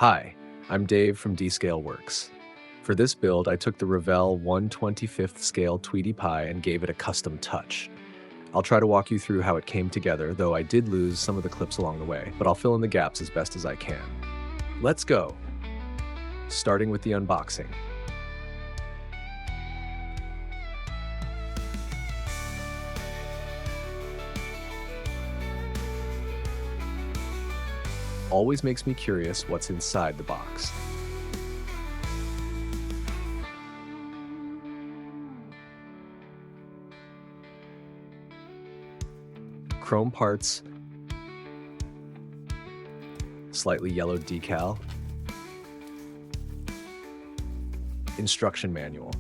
Hi, I'm Dave from DScaleWorks. For this build, I took the Revell 1/25th scale Tweedy Pie and gave it a custom touch. I'll try to walk you through how it came together, though I did lose some of the clips along the way, but I'll fill in the gaps as best as I can. Let's go! Starting with the unboxing. Always makes me curious what's inside the box. Chrome parts, slightly yellowed decal, instruction manual.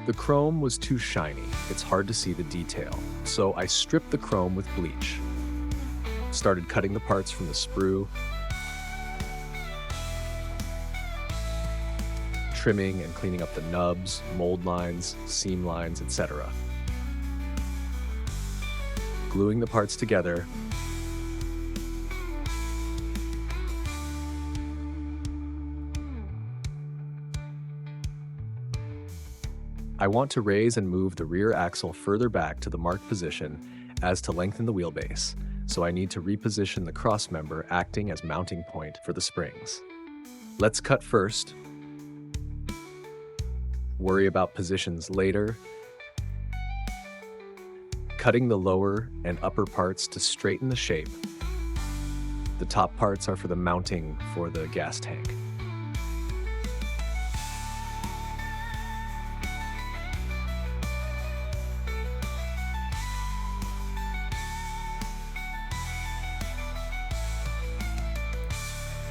The chrome was too shiny, it's hard to see the detail, so I stripped the chrome with bleach. Started cutting the parts from the sprue, trimming and cleaning up the nubs, mold lines, seam lines, etc. Gluing the parts together, I want to raise and move the rear axle further back to the marked position as to lengthen the wheelbase, so I need to reposition the cross member acting as mounting point for the springs. Let's cut first. Worry about positions later. Cutting the lower and upper parts to straighten the shape. The top parts are for the mounting for the gas tank.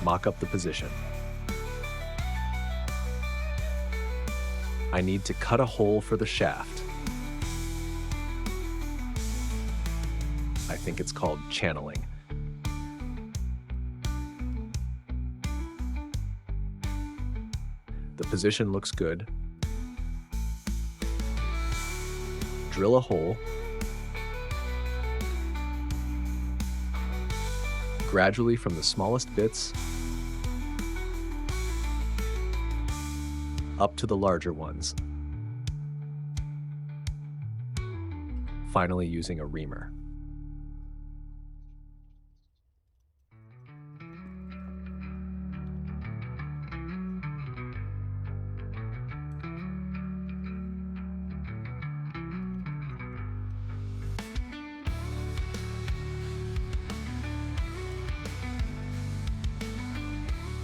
Mock up the position. I need to cut a hole for the shaft. I think it's called channeling. The position looks good. Drill a hole. Gradually from the smallest bits up to the larger ones. Finally using a reamer.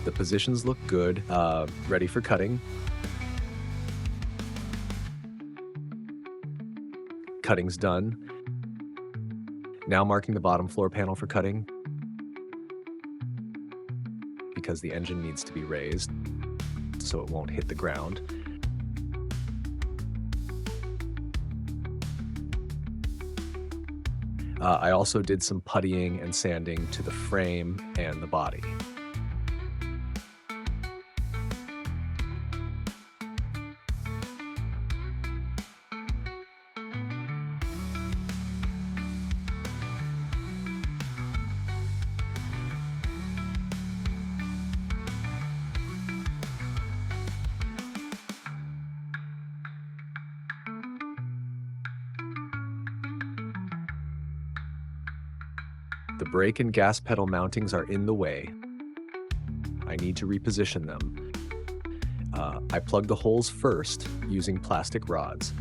The positions look good, ready for cutting. Cutting's done. Now marking the bottom floor panel for cutting, because the engine needs to be raised so it won't hit the ground. I also did some puttying and sanding to the frame and the body. The brake and gas pedal mountings are in the way. I need to reposition them. I plug the holes first using plastic rods.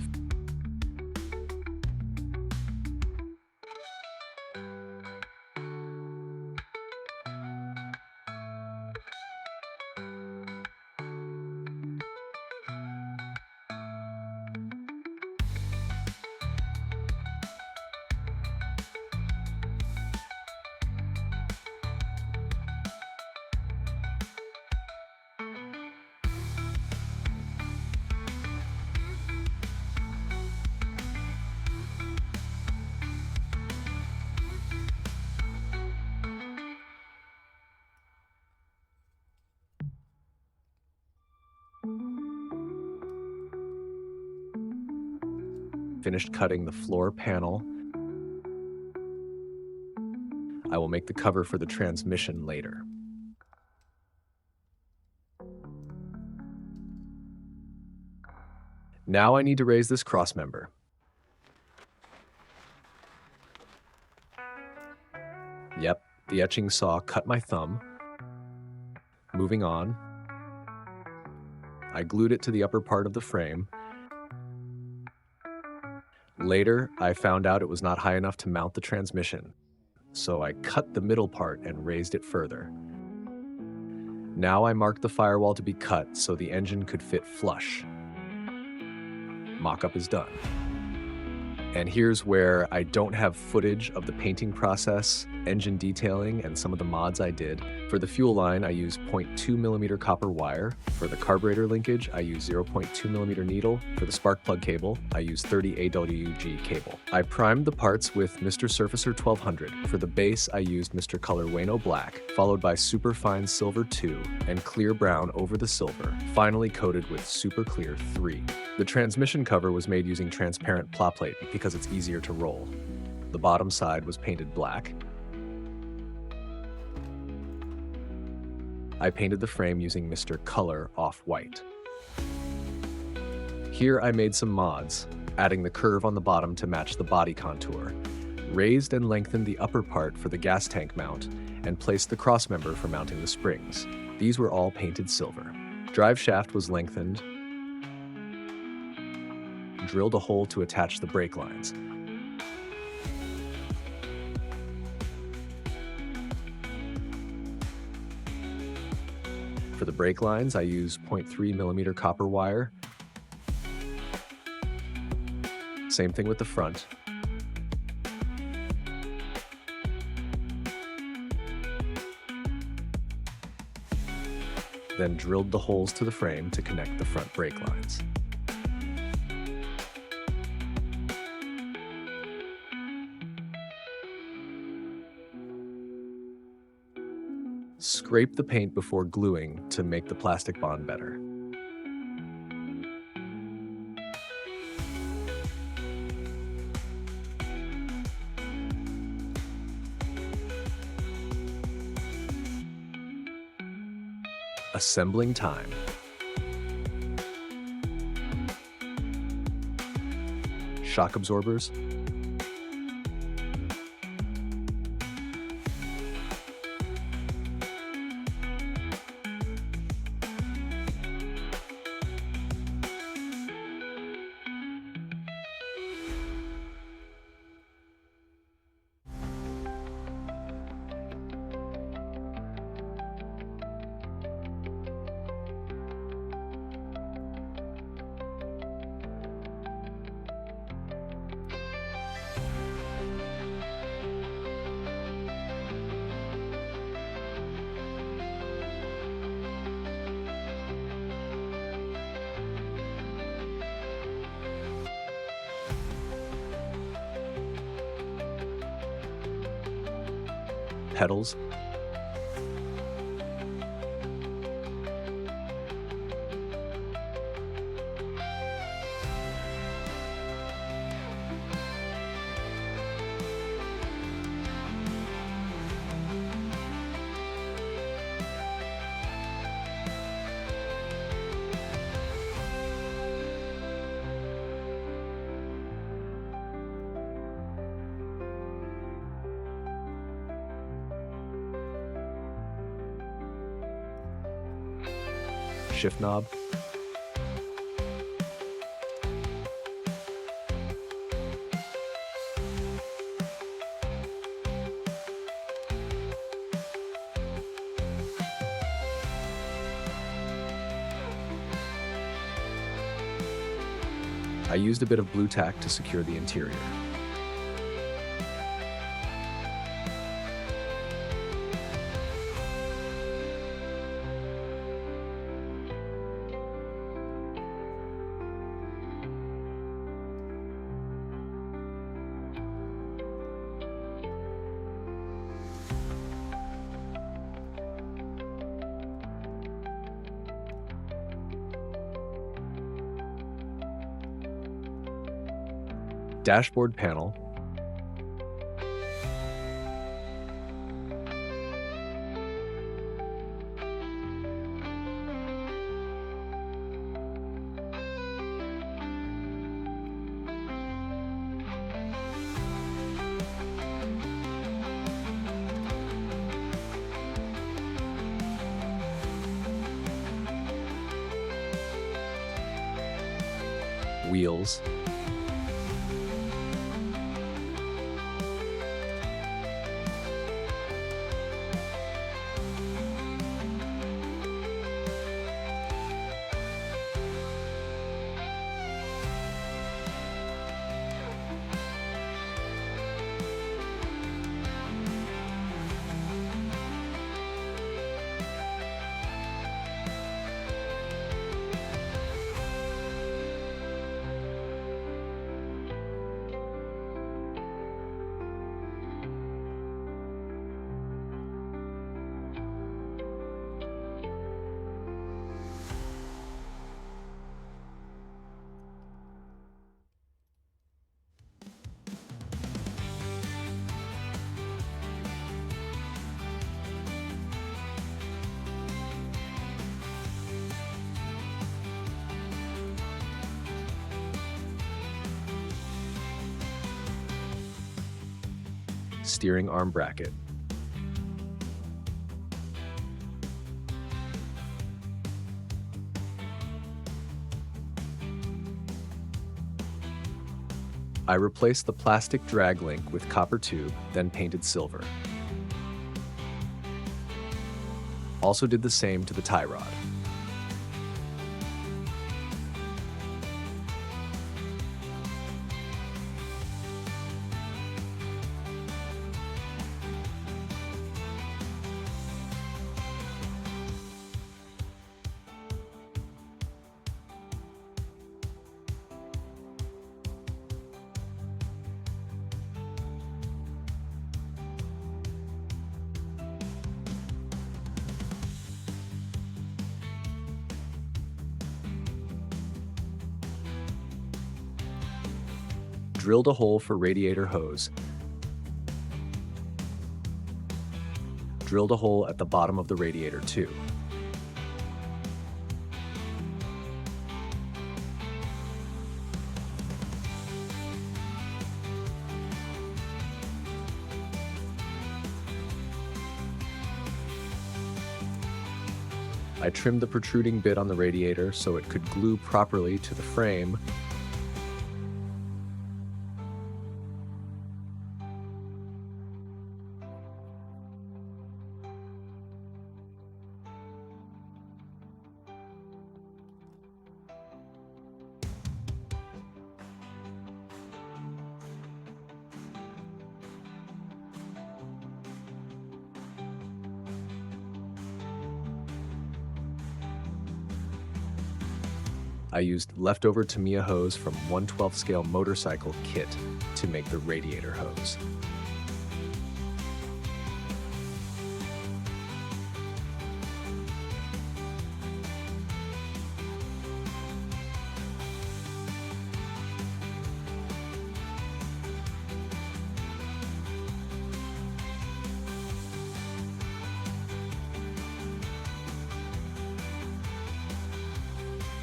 finished cutting the floor panel, I will make the cover for the transmission later. Now I need to raise this crossmember. Yep, the etching saw cut my thumb. Moving on, I glued it to the upper part of the frame. Later, I found out it was not high enough to mount the transmission, so I cut the middle part and raised it further. Now I marked the firewall to be cut so the engine could fit flush. Mock-up is done. And here's where I don't have footage of the painting process, engine detailing, and some of the mods I did. For the fuel line, I use 0.2mm copper wire. For the carburetor linkage, I use 0.2mm needle. For the spark plug cable, I use 30 AWG cable. I primed the parts with Mr. Surfacer 1200. For the base, I used Mr. Color Wayno Black, followed by Super Fine Silver 2 and Clear Brown over the silver, finally coated with Super Clear 3. The transmission cover was made using transparent plate because it's easier to roll. The bottom side was painted black. I painted the frame using Mr. Color Off-White. Here I made some mods, adding the curve on the bottom to match the body contour, raised and lengthened the upper part for the gas tank mount, and placed the crossmember for mounting the springs. These were all painted silver. Drive shaft was lengthened, drilled a hole to attach the brake lines. For the brake lines, I use 0.3mm copper wire. Same thing with the front. Then drilled the holes to the frame to connect the front brake lines. Scrape the paint before gluing to make the plastic bond better. Assembling time. Shock absorbers. Pedals. Shift knob. I used a bit of blue tack to secure the interior. Dashboard panel, wheels, steering arm bracket, I replaced the plastic drag link with copper tube, then painted silver. Also did the same to the tie rod. Drilled a hole for radiator hose. Drilled a hole at the bottom of the radiator too. I trimmed the protruding bit on the radiator so it could glue properly to the frame. I used leftover Tamiya hose from 1/12 scale motorcycle kit to make the radiator hose.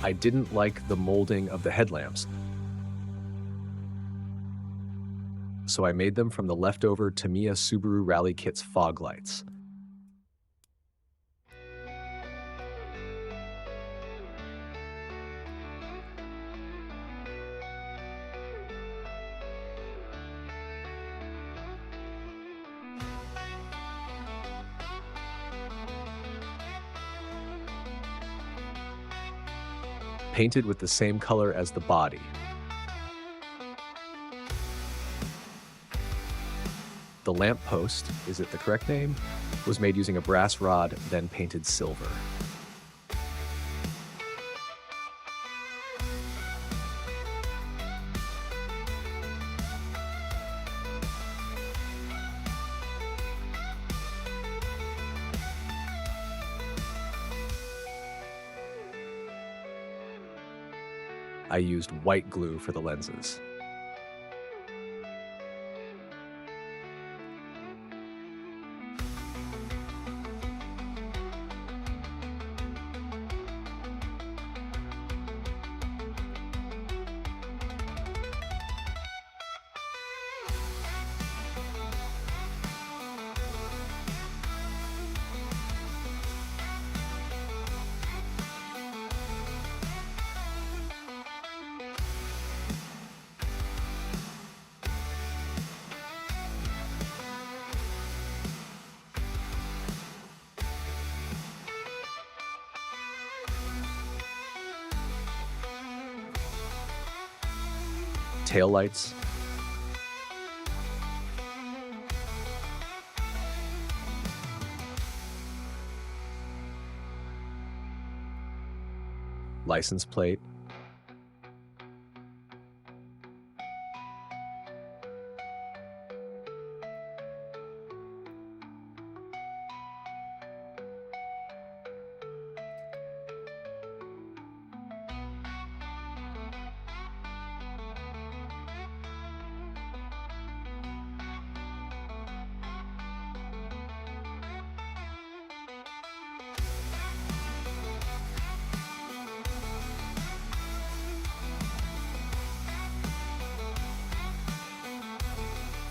I didn't like the molding of the headlamps, so I made them from the leftover Tamiya Subaru Rally Kit's fog lights. Painted with the same color as the body. The lamp post, is it the correct name? Was made using a brass rod, then painted silver. I used white glue for the lenses. taillights, license plate,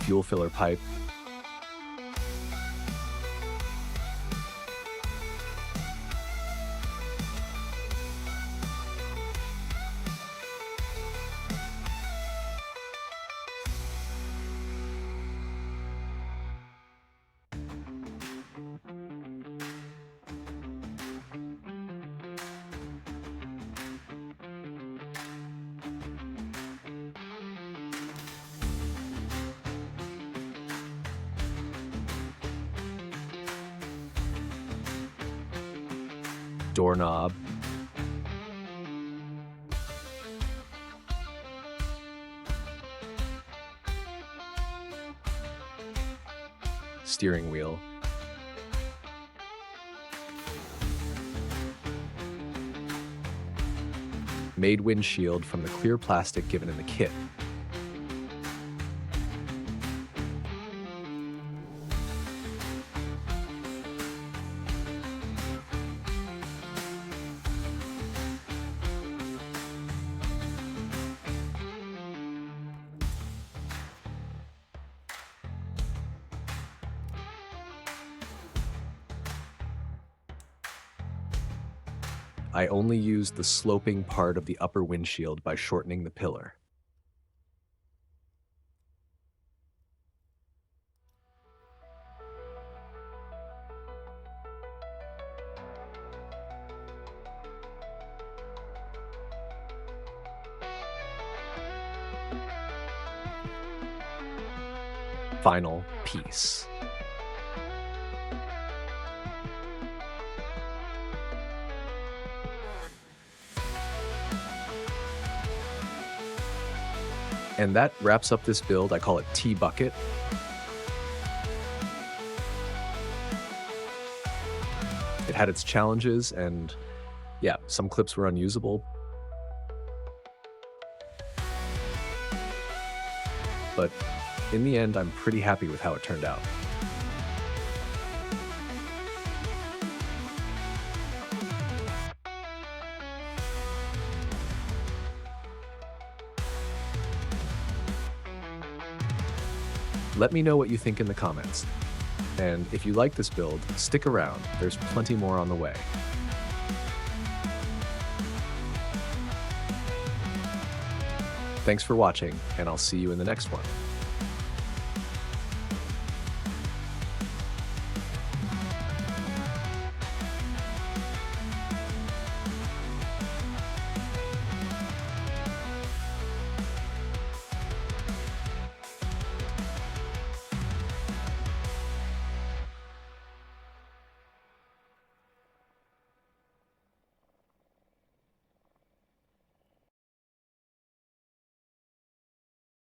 fuel filler pipe, doorknob, steering wheel, made windshield from the clear plastic given in the kit. I only used the sloping part of the upper windshield by shortening the pillar. Final piece. And that wraps up this build. I call it T-Bucket. It had its challenges, and yeah, some clips were unusable. But in the end, I'm pretty happy with how it turned out. Let me know what you think in the comments. And if you like this build, stick around. There's plenty more on the way. Thanks for watching, and I'll see you in the next one.